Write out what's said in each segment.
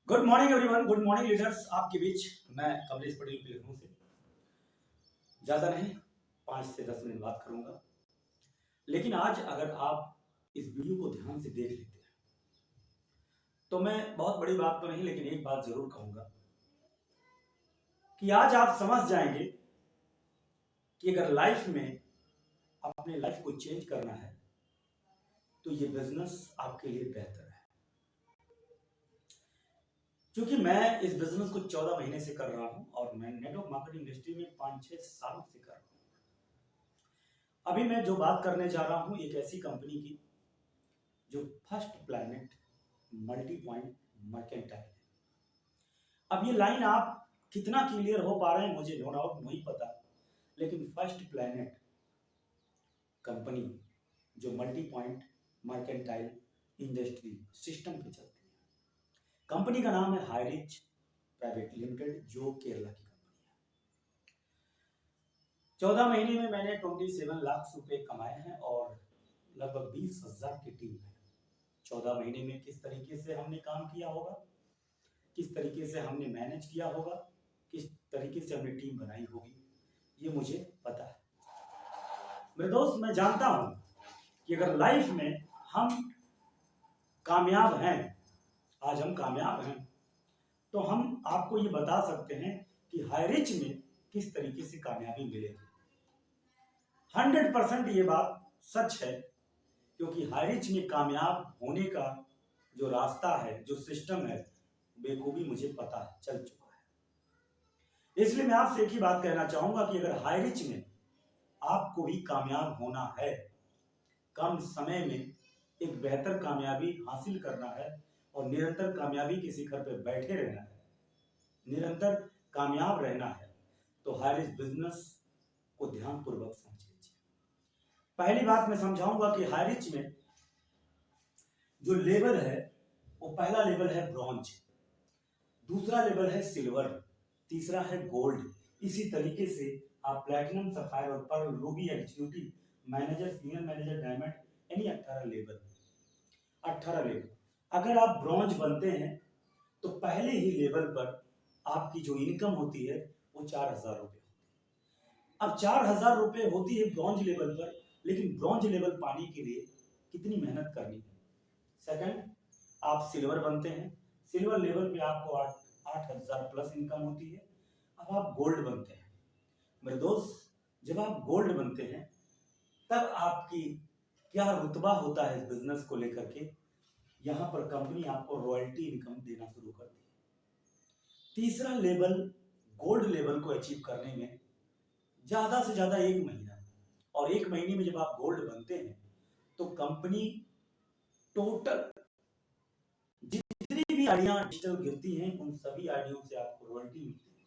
Good morning everyone, good morning leaders. आपके बीच मैं कमलेश पटेल लखनऊ से। ज़्यादा नहीं, 5 से 10 मिनट बात करूंगा। लेकिन आज अगर आप इस वीडियो को ध्यान से देख लेते हैं तो मैं बहुत बड़ी बात तो नहीं, लेकिन एक बात जरूर कहूंगा कि आज आप समझ जाएंगे कि अगर लाइफ में अपने लाइफ को चेंज करना है तो ये बिजनेस आपके लिए बेहतर है। क्योंकि मैं इस बिजनेस को 14 महीने से कर रहा हूं और मैं नेटवर्क मार्केटिंग इंडस्ट्री में 5-6 सालों से कर रहा हूं। अभी मैं जो बात करने जा रहा हूं एक ऐसी कंपनी की जो first planet multi point mercantile है। अब ये लाइन आप कितना क्लियर हो पा रहे हैं मुझे नो डाउट नहीं पता, लेकिन फर्स्ट प्लैनेट कंपनी जो multi point mercantile industry system पे चलती है, कंपनी का नाम है हाईरिच प्राइवेट लिमिटेड, जो केरला की कंपनी है। 14 महीने में मैंने 27 लाख रुपए कमाए हैं और लगभग 20,000 की टीम है। 14 महीने में किस तरीके से हमने काम किया होगा, किस तरीके से हमने मैनेज किया होगा, किस तरीके से हमने टीम बनाई होगी, ये मुझे पता है। मेरे दोस्त, मैं जानता हूं कि अगर लाइफ में हम कामयाब हैं, आज हम कामयाब हैं, तो हम आपको ये बता सकते हैं कि हाईरिच में किस तरीके से कामयाबी मिलेगी। 100% ये बात सच है, क्योंकि हाईरिच में कामयाब होने का जो रास्ता है, जो सिस्टम है, बेखूबी मुझे पता चल चुका है। इसलिए मैं आपसे एक ही बात कहना चाहूंगा कि अगर हाईरिच में आपको भी कामयाब होना है, कम समय में एक बेहतर कामयाबी हासिल करना है और निरंतर कामयाबी के शिखर पर बैठे रहना है, निरंतर कामयाब रहना है, तो हाईरिच बिजनेस को ध्यानपूर्वक समझ लीजिए। पहली बात मैं समझाऊंगा कि हाईरिच में जो लेवल है वो पहला लेवल है ब्रॉन्ज, दूसरा लेवल है सिल्वर, तीसरा है गोल्ड। इसी तरीके से आप प्लैटिनम, सफायर और pearl, ruby, executive manager, senior manager, diamond, यानी 18 लेवल। 18 लेवल अगर आप ब्रॉन्ज बनते हैं तो पहले ही लेवल पर आपकी जो इनकम होती है वो 4,000 रुपये। अब 4,000 रुपये होती है ब्रॉन्ज लेवल पर, लेकिन ब्रॉन्ज लेवल पाने के लिए कितनी मेहनत करनी है। सेकंड, आप सिल्वर बनते हैं, सिल्वर लेवल पे आपको 8,000 प्लस इनकम होती है। अब आप गोल्ड बनते हैं। मेरे दोस्त, जब आप गोल्ड बनते हैं तब आपकी क्या रुतबा होता है इस बिजनेस को लेकर के, यहां पर कंपनी आपको रॉयल्टी इनकम देना शुरू करती है। तीसरा लेवल, गोल्ड लेवल को अचीव करने में ज्यादा से ज्यादा 1 महीना, और 1 महीने में जब आप गोल्ड बनते हैं तो कंपनी टोटल जितनी भी आईडियां डिजिटल गिरती हैं उन सभी आईडियों से आपको रॉयल्टी मिलती है।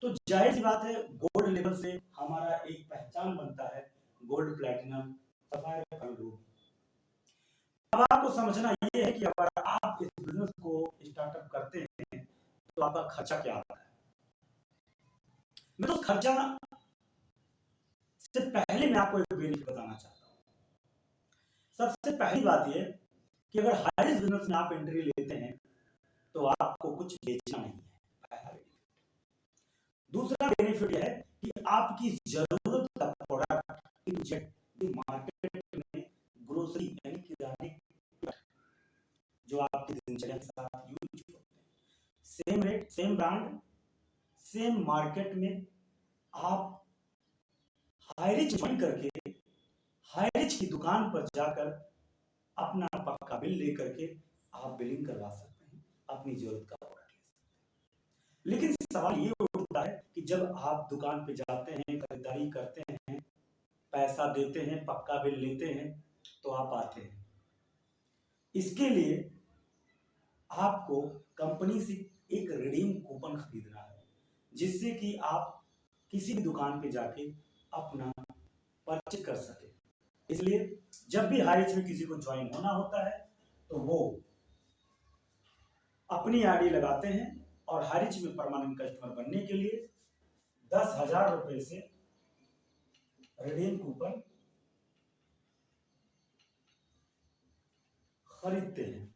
तो जाहिर सी बात है, गोल्ड लेवल से हमारा एक पहचान बनता है, gold, platinum, sapphire, pearl, ruby. अब आपको समझना ये है कि अगर आप इस बिजनेस को स्टार्टअप करते हैं तो आपका खर्चा क्या आता है। मैं तो खर्चा से पहले मैं आपको एक बेनिफिट बताना चाहता हूं। सबसे पहली बात यह कि अगर हाईरिच बिजनेस में आप एंट्री लेते हैं तो आपको कुछ बेचना नहीं है, पहला बेनिफिट। दूसरा बेनिफिट यह है कि आपकी जरूरत का प्रोडक्ट मार्केट में ग्रोसरी यानी किराने जो आपकी दिनचर्या के साथ यूज होते हैं, same rate, same brand, same market में आप हाईरिच ज्वाइन करके हाईरिच की दुकान पर जाकर अपना पक्का बिल लेकर के आप बिलिंग करवा सकते हैं, अपनी जरूरत का प्रोडक्ट ले सकते हैं। लेकिन सवाल ये उठता है कि जब आप दुकान पे जाते हैं, खरीदारी करते हैं, पैसा देते हैं, पक्का बिल लेते हैं, तो आप आते हैं, इसके लिए आपको कंपनी से एक रिडीम कूपन खरीदना है, जिससे कि आप किसी भी दुकान पे जाके अपना परचेज कर सके। इसलिए जब भी हाईरिच में किसी को ज्वाइन होना होता है तो वो अपनी आईडी लगाते हैं और हाईरिच में परमानेंट कस्टमर बनने के लिए 10,000 रुपए से रिडीम कूपन खरीदते हैं।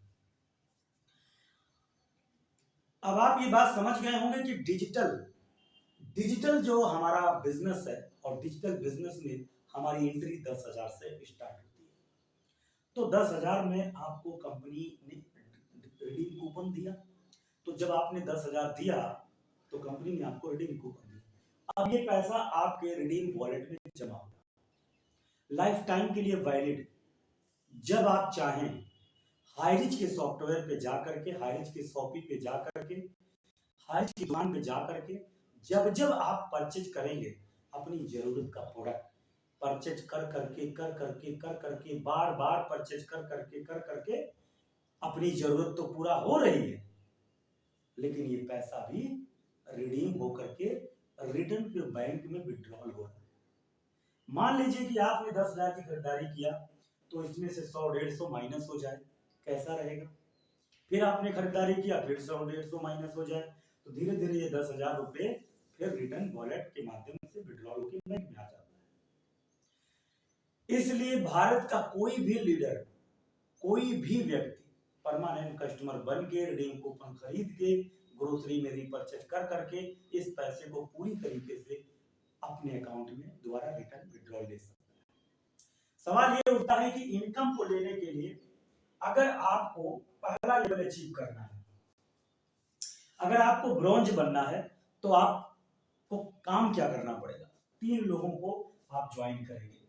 अब आप ये बात समझ गए होंगे कि डिजिटल जो हमारा बिजनेस है, और डिजिटल बिजनेस में हमारी एंट्री 10,000 से स्टार्ट होती है। तो 10,000 में आपको कंपनी ने रिडीम कूपन दिया, तो जब आपने 10,000 दिया तो कंपनी ने आपको रिडीम कूपन दिया। अब ये पैसा आपके रिडीम वॉलेट में जमा होगा, लाइफ टाइम के लिए वैलिड। जब आप चाहें हाईरिच के सॉफ्टवेयर पे जाकर के, हाईरिच के शॉपी पे जाकर के, हाईरिच की दुकान पे जाकर के, जब जब आप परचेज करेंगे अपनी जरूरत का प्रोडक्ट, परचेज कर करके बार बार परचेज कर करके अपनी जरूरत तो पूरा हो रही है, लेकिन ये पैसा भी रिडीम होकर के रिटर्न फिर बैंक में विड्रॉल हो रहा है। मान लीजिए कि आपने 10,000 की खरीदारी किया, तो इसमें से 100-150 माइनस हो जाए, कैसा रहेगा? फिर आपने खरीदारी किया, फिर 100-150 माइनस हो जाए, तो धीरे धीरे ये 10,000 रुपए फिर रिटर्न वॉलेट के माध्यम से विड्रॉल होकर बैंक में आ जाता है। इसलिए भारत का कोई भी लीडर, कोई भी व्यक्ति परमानेंट कस्टमर बन के, रिडीम कूपन खरीद के, ग्रोसरी में रीपरचेज कर करके इस पैसे को पूरी तरीके से अपने अकाउंट में दोबारा रिटर्न विड्रॉल ले सकता है। सवाल ये उठता है कि इनकम को लेने के लिए अगर आपको पहला लेवल अचीव करना है, अगर आपको ब्रॉन्ज बनना है, तो आपको काम क्या करना पड़ेगा? 3 लोगों को आप ज्वाइन करेंगे।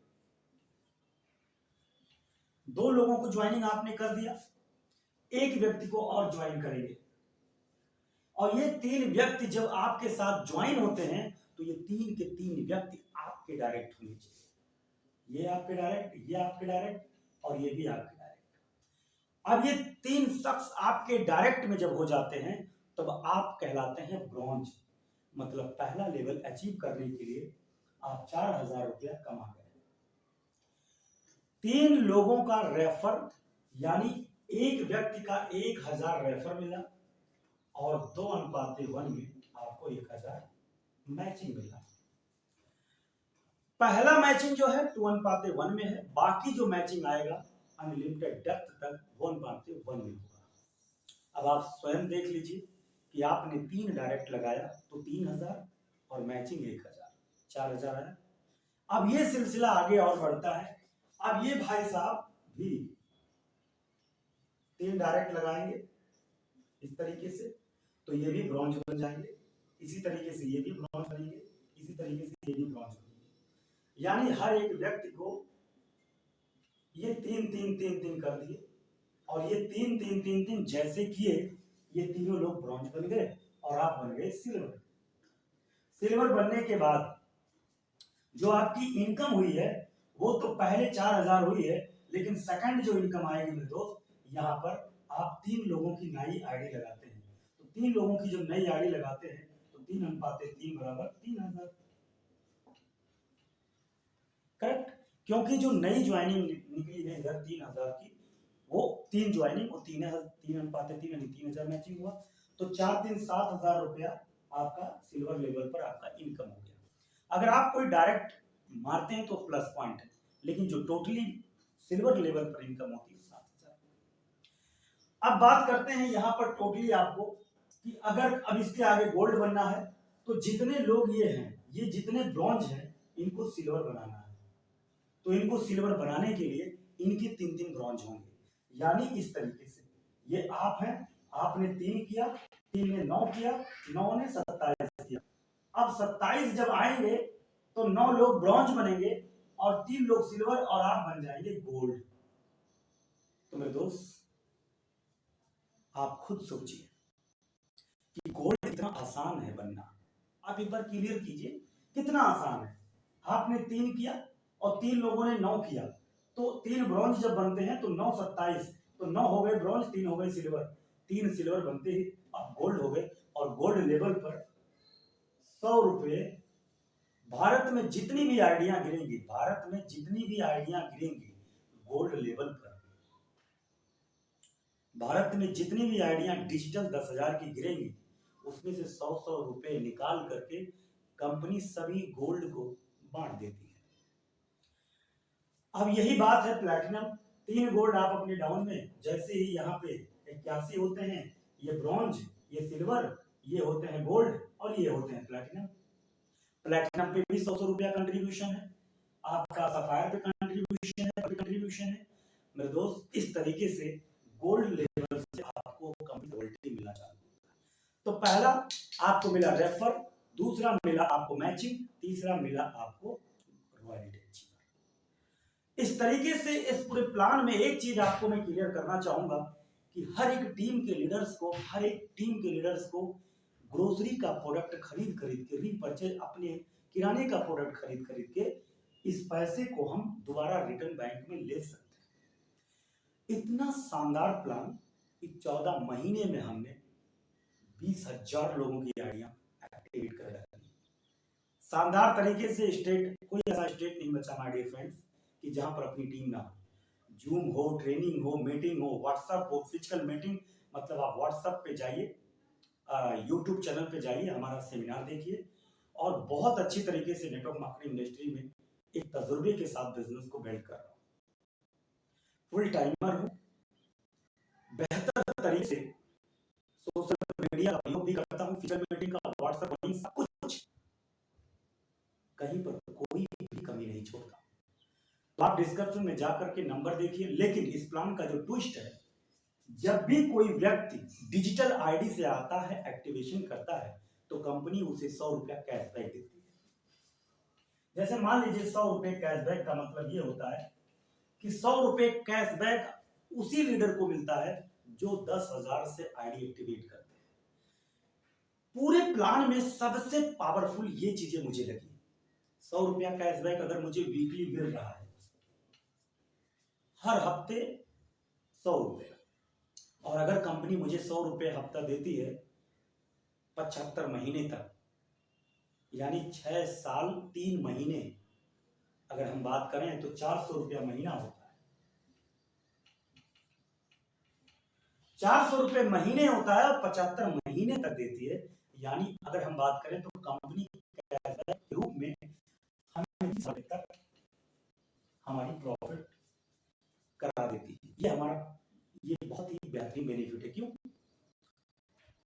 2 लोगों को ज्वाइनिंग आपने कर दिया, एक व्यक्ति को और ज्वाइन करेंगे, और ये 3 व्यक्ति जब आपके साथ ज्वाइन होते हैं तो ये 3 के 3 व्यक्ति आपके डायरेक्ट होने चाहिए। ये आपके डायरेक्ट, ये आपके डायरेक्ट, और ये भी आपके डायरेक्ट। अब ये 3 शख्स आपके डायरेक्ट में जब हो जाते हैं तब आप कहलाते हैं ब्रॉन्ज। मतलब पहला लेवल अचीव करने के लिए आप 4,000 रुपया कमा गए। 3 लोगों का रेफर, यानी एक व्यक्ति का 1,000 रेफर मिला, और 2:1 में आपको 1,000 मैचिंग मिला। पहला मैचिंग जो है 2:1 में है, बाकी जो मैचिंग आएगा अनलिमिटेड डेप्थ तक 1:1 में होगा। अब आप स्वयं देख लीजिए कि आपने 3 डायरेक्ट लगाया तो 3,000 और मैचिंग 1,000, 4,000 आया। अब ये सिलसिला आगे और बढ़ता है। अब ये भाई साहब भी 3 डायरेक्ट लगाएंगे इस तरीके से, तो ये भी ब्रॉन्ज बन जाएंगे। इसी तरीके से ये भी ब्रॉन्ज बनेंगे, इसी तरीके से ये भी ब्रॉन्ज बनेंगे। यानी हर एक व्यक्ति को ये 3-3-3-3 कर दिए, और ये 3-3-3-3 जैसे किए, ये तीनों लोग ब्रॉन्ज बन गए और आप बन गए सिल्वर। सिल्वर बनने के बाद जो आपकी इनकम हुई है वो तो पहले 4,000 हुई है, लेकिन सेकंड जो इनकम आएगी मेरे दोस्त, यहाँ पर आप 3 लोगों की नई आईडी लगाते हैं। तो 3 लोगों की जब नई आईडी लगाते हैं तो 3:3 बराबर 3,000। करेक्ट? क्योंकि जो नई ज्वाइनिंग निकली है इधर 3,000 की, वो 3 ज्वाइनिंग और 3:3 यानी 3,000 मैचिंग हुआ, तो 4-3 7,000 रुपया आपका सिल्वर लेवल पर आपका इनकम हो गया। अगर आप कोई डायरेक्ट मारते हैं तो प्लस पॉइंट है, लेकिन जो टोटली सिल्वर लेवल पर इनकम होती है 7,000। अब बात करते हैं यहाँ पर टोटली आपको कि अगर अब इसके आगे गोल्ड बनना है तो जितने लोग ये हैं, ये जितने ब्रॉन्ज हैं, इनको सिल्वर बनाना है। तो इनको सिल्वर बनाने के लिए इनकी 3-3 ब्रॉन्ज होंगे। यानी इस तरीके से ये आप हैं, आपने 3 किया, 3 ने 9 किया, 9 ने 27 किया। अब 27 जब आएंगे तो 9 लोग ब्रॉन्ज बनेंगे और 3 लोग सिल्वर, और आप बन जाएंगे गोल्ड। तो मेरे दोस्त आप खुद सोचिए कि गोल्ड इतना आसान है बनना। आप एक बार क्लियर कीजिए कितना आसान है। आपने 3 किया और 3 लोगों ने 9 किया, तो 3 ब्रॉन्ज जब बनते हैं तो 9 27, तो 9 हो गए ब्रॉन्ज, 3 हो गए सिल्वर। 3 सिल्वर बनते ही अब गोल्ड हो गए, और गोल्ड लेवल पर 100 रुपये भारत में जितनी भी आईडियां गिरेंगी, भारत में जितनी भी आईडियां गिरेंगी गोल्ड लेवल पर, भारत में जितनी भी आईडियां डिजिटल 10,000 की गिरेंगी, उसमें से 100-100 रुपए निकाल करके कंपनी सभी गोल्ड को बांट देती है। अब यही बात है प्लैटिनम। 3 गोल्ड आप अपने डाउन में, जैसे ही यहाँ पे 81 होते हैं, ये ब्रॉन्ज ये सिल्वर, ये होते हैं गोल्ड और ये होते हैं प्लैटिनम। प्लैटिनम पे भी 100 रुपया कंट्रीब्यूशन है, आपका सफायर पे कंट्रीब्यूशन है। मेरे दोस्त इस तरीके से गोल्ड लेवल से आपको कंपनी मिलना चाहिए। तो पहला आपको मिला रेफर, दूसरा मिला आपको मैचिंग, तीसरा मिला आपको रॉयल्टी। इस तरीके से इस पूरे प्लान में एक चीज आपको मैं क्लियर करना चाहूंगा कि हर एक टीम के लीडर्स को ग्रोसरी का प्रोडक्ट खरीद के रीपरचेज, अपने किराने का प्रोडक्ट खरीद के इस पैसे को हम दोबारा रिटर्न बैंक में ले सकते हैं। इतना शानदार प्लान इस 14 महीने में हमने 20,000 लोगों की आइडिया एक्टिवेट कर डाली। शानदार तरीके से कोई ऐसा स्टेट नहीं बचा माय डियर फ्रेंड्स कि जहां पर अपनी टीम ना हो। जूम हो, ट्रेनिंग हो, मीटिंग हो, व्हाट्सएप हो, फिजिकल मीटिंग, मतलब आप व्हाट्सएप पे जाइए, यूट्यूब चैनल पे जाइए, हमारा सेमिनार देखिए और बहुत अच्छी तरीके से नेटवर्क मार्केटिंग इंडस्ट्री में एक तजुर्बे के साथ बिजनेस को बिल्ड कर रहा हूँ। फुल टाइमर हूँ, बेहतर तरीके से सोशल मीडिया का उपयोग भी करता हूँ, फिजिकल मीटिंग का, व्हाट्सएप मीटिंग, सब कुछ, कहीं पर कोई भी कमी नहीं छोड़ता। तो आप डिस्क्रिप्शन में जाकर के नंबर देखिए। लेकिन इस प्लान का जो ट्विस्ट है, जब भी कोई व्यक्ति डिजिटल आईडी से आता है, एक्टिवेशन करता है, तो कंपनी उसे 100 रुपया कैशबैक देती है। जैसे मान लीजिए 100 रुपए कैशबैक का मतलब ये होता है कि 100 रुपए कैशबैक उसी लीडर को मिलता है जो 10,000 से आईडी एक्टिवेट करते हैं। पूरे प्लान में सबसे पावरफुल ये चीजें मुझे लगी। 100 रुपया कैशबैक अगर मुझे वीकली मिल रहा है, हर हफ्ते 100 रुपये, और अगर कंपनी मुझे 100 रुपये हफ्ता देती है 75 महीने तक, यानी 6 साल 3 महीने अगर हम बात करें तो 400 रुपया महीना होता है। 400 रुपये महीने होता है और 75 महीने तक देती है, यानी अगर हम बात करें तो कंपनी के रूप में हमें तक हमारी प्रॉफिट करा देती है। ये बहुत ही बेहतरीन बेनिफिट है। क्यों?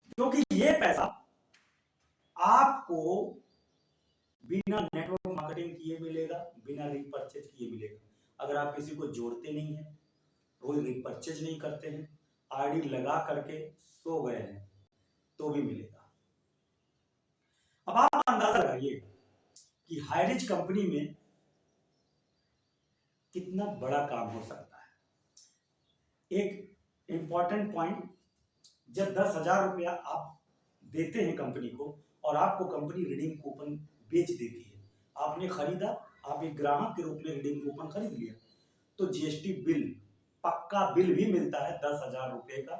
क्योंकि ये पैसा आपको बिना नेटवर्क मार्केटिंग किए मिलेगा, बिना रीपरचेज किए मिलेगा। अगर आप किसी को जोड़ते नहीं है, रोज रीपरचेज नहीं करते हैं, आईडी लगा करके सो गए हैं, तो भी मिलेगा। अब आप अंदाजा लगाइए कि हाईरिच कंपनी में कितना बड़ा काम हो सकता है। एक इंपॉर्टेंट पॉइंट, जब 10,000 रुपया आप देते हैं कंपनी को और आपको कंपनी रिडीम कूपन बेच देती है, आपने खरीदा, आप एक ग्राहक के रूप में रिडीम कूपन खरीद लिया, तो जीएसटी बिल, पक्का बिल भी मिलता है 10,000 रुपए का,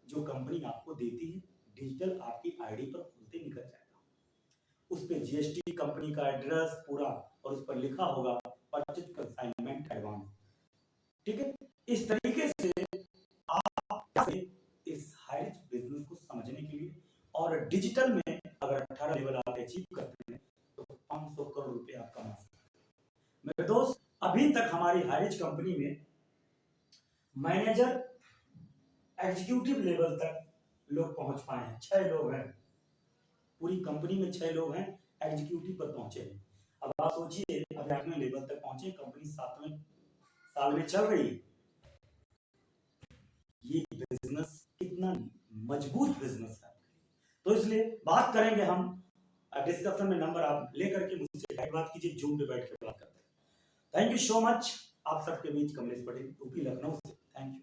जो कंपनी आपको देती है, डिजिटल आपकी आईडी पर खुलते निकल जाएगा। उस पर जीएसटी, कंपनी का एड्रेस पूरा, और उस पर लिखा होगा परचेज कंसाइनमेंट एडवांस। ठीक है, इस तरीके से आप इस हाईरिच बिजनेस को समझने के लिए, और डिजिटल में अगर 18 लेवल आप अचीव करते हैं तो 500 करोड़ रुपए आप कमा सकते हैं। मेरे दोस्त, अभी तक हमारी हाईरिच कंपनी में मैनेजर, एग्जीक्यूटिव लेवल तक लोग पहुंच पाए हैं। 6 लोग हैं, पूरी कंपनी में 6 लोग हैं एग्जीक्यूटिव पर पहुंचे हैं। अब आप सोचिए, अब 8वें लेवल तक पहुंचे, कंपनी 7वें साल में चल रही है। ये बिजनेस कितना मजबूत बिजनेस है। तो इसलिए बात करेंगे हम, डिस्क्रिप्शन में नंबर आप लेकर के मुझसे डायरेक्ट बात कीजिए, जूम पे बैठ कर बात करते हैं। Thank you so much. आप सबके बीच कमलेश पटेल, यूपी लखनऊ से। Thank you.